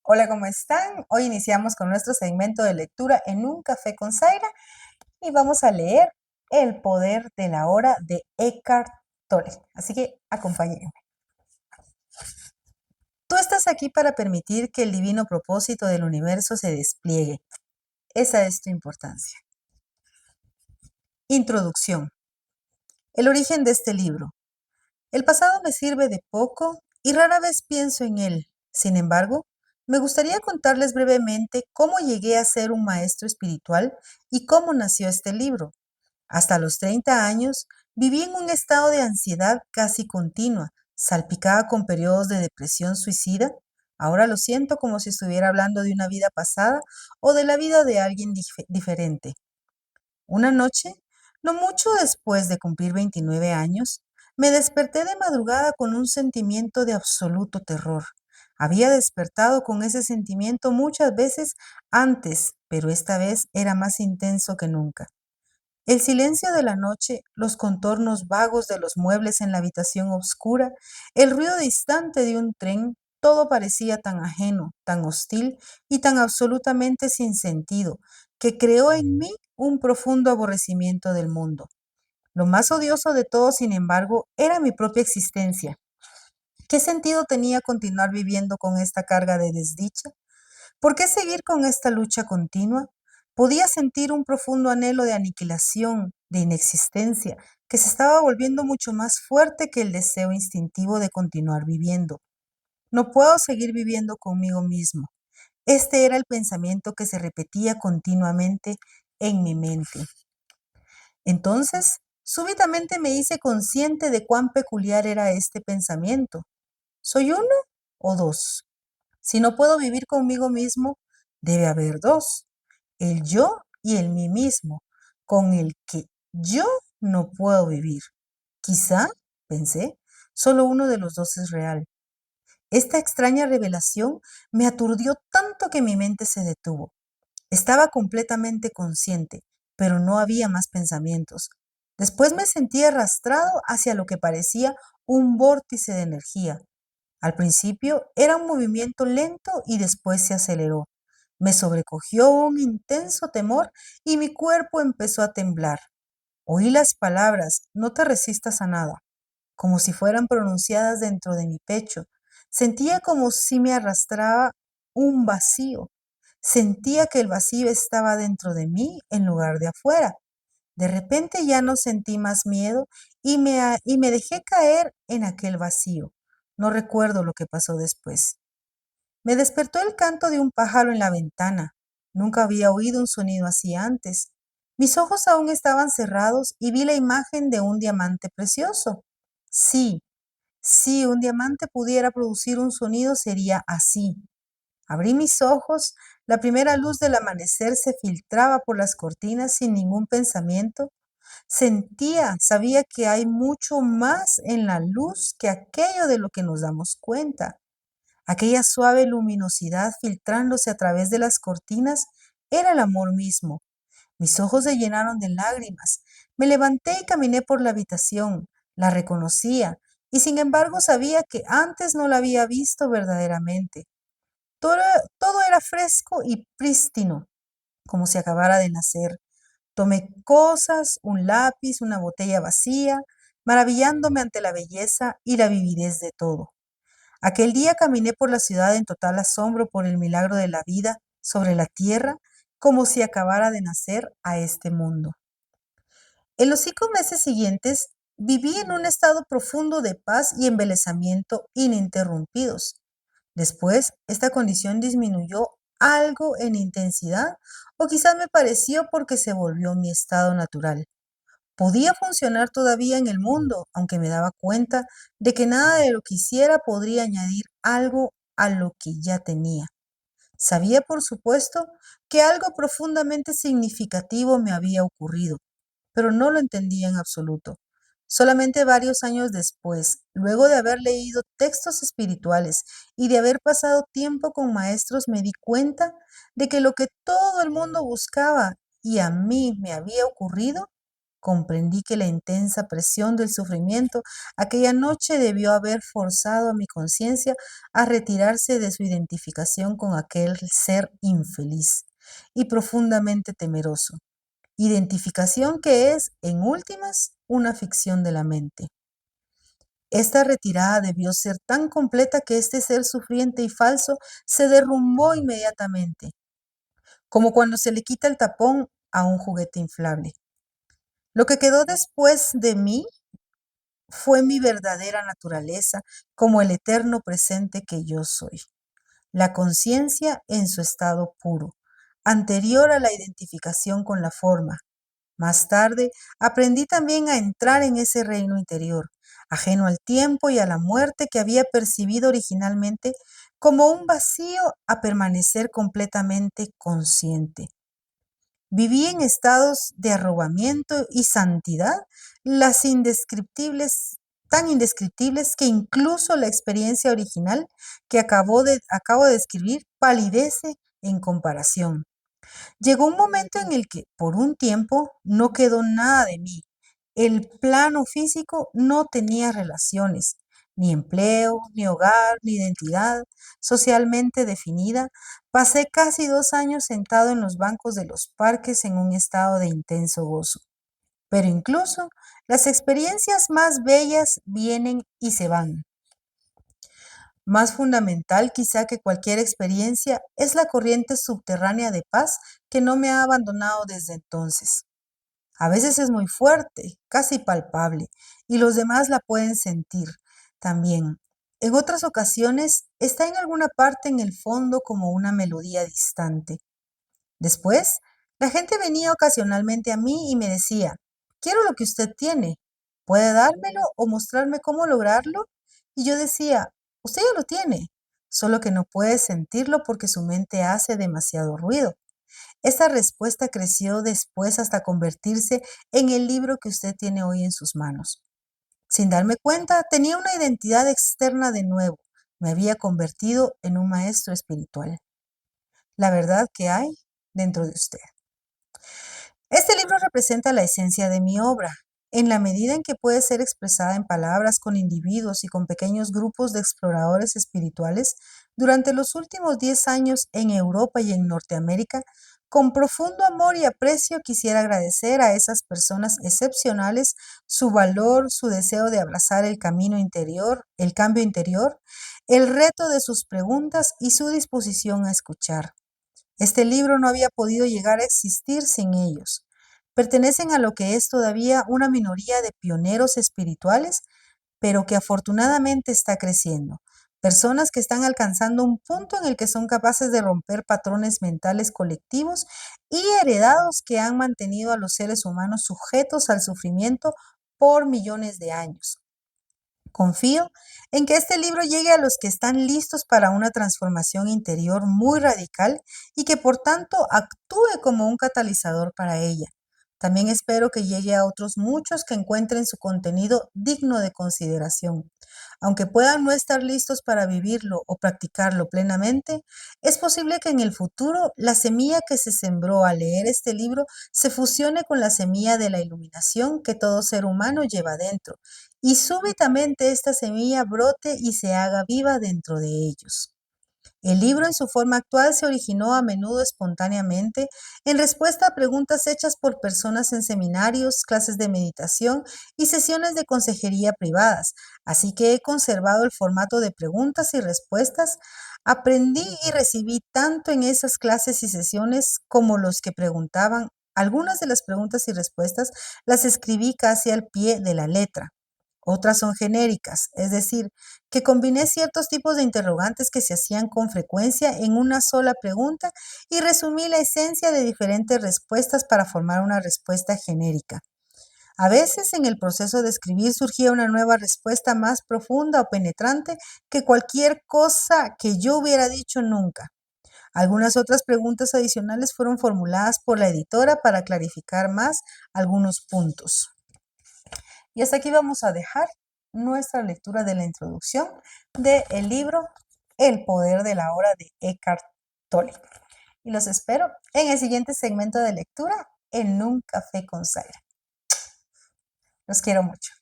Hola, ¿cómo están? Hoy iniciamos con nuestro segmento de lectura en un café con Zaira y vamos a leer El poder de la hora de Eckhart Tolle. Así que acompáñenme. Tú estás aquí para permitir que el divino propósito del universo se despliegue. Esa es tu importancia. Introducción. El origen de este libro. El pasado me sirve de poco y rara vez pienso en él. Sin embargo, me gustaría contarles brevemente cómo llegué a ser un maestro espiritual y cómo nació este libro. Hasta los 30 años viví en un estado de ansiedad casi continua, salpicada con periodos de depresión suicida. Ahora lo siento como si estuviera hablando de una vida pasada o de la vida de alguien diferente. Una noche, no mucho después de cumplir 29 años, me desperté de madrugada con un sentimiento de absoluto terror. Había despertado con ese sentimiento muchas veces antes, pero esta vez era más intenso que nunca. El silencio de la noche, los contornos vagos de los muebles en la habitación oscura, el ruido distante de un tren, todo parecía tan ajeno, tan hostil y tan absolutamente sin sentido, que creó en mí un profundo aborrecimiento del mundo. Lo más odioso de todo, sin embargo, era mi propia existencia. ¿Qué sentido tenía continuar viviendo con esta carga de desdicha? ¿Por qué seguir con esta lucha continua? Podía sentir un profundo anhelo de aniquilación, de inexistencia, que se estaba volviendo mucho más fuerte que el deseo instintivo de continuar viviendo. No puedo seguir viviendo conmigo mismo. Este era el pensamiento que se repetía continuamente en mi mente. Entonces, súbitamente me hice consciente de cuán peculiar era este pensamiento. ¿Soy uno o dos? Si no puedo vivir conmigo mismo, debe haber dos, el yo y el mí mismo, con el que yo no puedo vivir. Quizá, pensé, solo uno de los dos es real. Esta extraña revelación me aturdió tanto que mi mente se detuvo. Estaba completamente consciente, pero no había más pensamientos. Después me sentí arrastrado hacia lo que parecía un vórtice de energía. Al principio era un movimiento lento y después se aceleró. Me sobrecogió un intenso temor y mi cuerpo empezó a temblar. Oí las palabras, no te resistas a nada, como si fueran pronunciadas dentro de mi pecho. Sentía como si me arrastraba un vacío. Sentía que el vacío estaba dentro de mí en lugar de afuera. De repente ya no sentí más miedo y me dejé caer en aquel vacío. No recuerdo lo que pasó después. Me despertó el canto de un pájaro en la ventana. Nunca había oído un sonido así antes. Mis ojos aún estaban cerrados y vi la imagen de un diamante precioso. Sí, si un diamante pudiera producir un sonido sería así. Abrí mis ojos, la primera luz del amanecer se filtraba por las cortinas sin ningún pensamiento. Sabía que hay mucho más en la luz que aquello de lo que nos damos cuenta. Aquella suave luminosidad filtrándose a través de las cortinas era el amor mismo. Mis ojos se llenaron de lágrimas. Me levanté y caminé por la habitación. La reconocía y sin embargo sabía que antes no la había visto verdaderamente. Todo era fresco y prístino, como si acabara de nacer. Tomé cosas, un lápiz, una botella vacía, maravillándome ante la belleza y la vividez de todo. Aquel día caminé por la ciudad en total asombro por el milagro de la vida sobre la tierra, como si acabara de nacer a este mundo. En los 5 meses siguientes viví en un estado profundo de paz y embelesamiento ininterrumpidos. Después, esta condición disminuyó algo en intensidad o quizás me pareció porque se volvió mi estado natural. Podía funcionar todavía en el mundo, aunque me daba cuenta de que nada de lo que hiciera podría añadir algo a lo que ya tenía. Sabía, por supuesto, que algo profundamente significativo me había ocurrido, pero no lo entendía en absoluto. Solamente varios años después, luego de haber leído textos espirituales y de haber pasado tiempo con maestros, me di cuenta de que lo que todo el mundo buscaba y a mí me había ocurrido comprendí que la intensa presión del sufrimiento aquella noche debió haber forzado a mi conciencia a retirarse de su identificación con aquel ser infeliz y profundamente temeroso, identificación que es, en últimas, una ficción de la mente. Esta retirada debió ser tan completa que este ser sufriente y falso se derrumbó inmediatamente, como cuando se le quita el tapón a un juguete inflable. Lo que quedó después de mí fue mi verdadera naturaleza como el eterno presente que yo soy, la conciencia en su estado puro, anterior a la identificación con la forma. Más tarde aprendí también a entrar en ese reino interior, ajeno al tiempo y a la muerte que había percibido originalmente como un vacío, a permanecer completamente consciente. Viví en estados de arrobamiento y santidad, las indescriptibles, tan indescriptibles que incluso la experiencia original que acabo de describir palidece en comparación. Llegó un momento en el que, por un tiempo, no quedó nada de mí. El plano físico no tenía relaciones, ni empleo, ni hogar, ni identidad socialmente definida. Pasé casi 2 años sentado en los bancos de los parques en un estado de intenso gozo. Pero incluso las experiencias más bellas vienen y se van. Más fundamental quizá que cualquier experiencia es la corriente subterránea de paz que no me ha abandonado desde entonces. A veces es muy fuerte, casi palpable, y los demás la pueden sentir también. En otras ocasiones está en alguna parte en el fondo como una melodía distante. Después, la gente venía ocasionalmente a mí y me decía, quiero lo que usted tiene. ¿Puede dármelo o mostrarme cómo lograrlo? Y yo decía, usted ya lo tiene, solo que no puede sentirlo porque su mente hace demasiado ruido. Esta respuesta creció después hasta convertirse en el libro que usted tiene hoy en sus manos. Sin darme cuenta, tenía una identidad externa de nuevo. Me había convertido en un maestro espiritual. La verdad que hay dentro de usted. Este libro representa la esencia de mi obra, en la medida en que puede ser expresada en palabras con individuos y con pequeños grupos de exploradores espirituales. Durante los últimos 10 años en Europa y en Norteamérica, con profundo amor y aprecio quisiera agradecer a esas personas excepcionales su valor, su deseo de abrazar el camino interior, el cambio interior, el reto de sus preguntas y su disposición a escuchar. Este libro no había podido llegar a existir sin ellos. Pertenecen a lo que es todavía una minoría de pioneros espirituales, pero que afortunadamente está creciendo. Personas que están alcanzando un punto en el que son capaces de romper patrones mentales colectivos y heredados que han mantenido a los seres humanos sujetos al sufrimiento por millones de años. Confío en que este libro llegue a los que están listos para una transformación interior muy radical y que por tanto actúe como un catalizador para ella. También espero que llegue a otros muchos que encuentren su contenido digno de consideración. Aunque puedan no estar listos para vivirlo o practicarlo plenamente, es posible que en el futuro la semilla que se sembró al leer este libro se fusione con la semilla de la iluminación que todo ser humano lleva dentro y súbitamente esta semilla brote y se haga viva dentro de ellos. El libro en su forma actual se originó a menudo espontáneamente en respuesta a preguntas hechas por personas en seminarios, clases de meditación y sesiones de consejería privadas, así que he conservado el formato de preguntas y respuestas. Aprendí y recibí tanto en esas clases y sesiones como los que preguntaban. Algunas de las preguntas y respuestas las escribí casi al pie de la letra. Otras son genéricas, es decir, que combiné ciertos tipos de interrogantes que se hacían con frecuencia en una sola pregunta y resumí la esencia de diferentes respuestas para formar una respuesta genérica. A veces en el proceso de escribir surgía una nueva respuesta más profunda o penetrante que cualquier cosa que yo hubiera dicho nunca. Algunas otras preguntas adicionales fueron formuladas por la editora para clarificar más algunos puntos. Y hasta aquí vamos a dejar nuestra lectura de la introducción del libro El poder de la hora de Eckhart Tolle. Y los espero en el siguiente segmento de lectura en Un Café con Zaira. Los quiero mucho.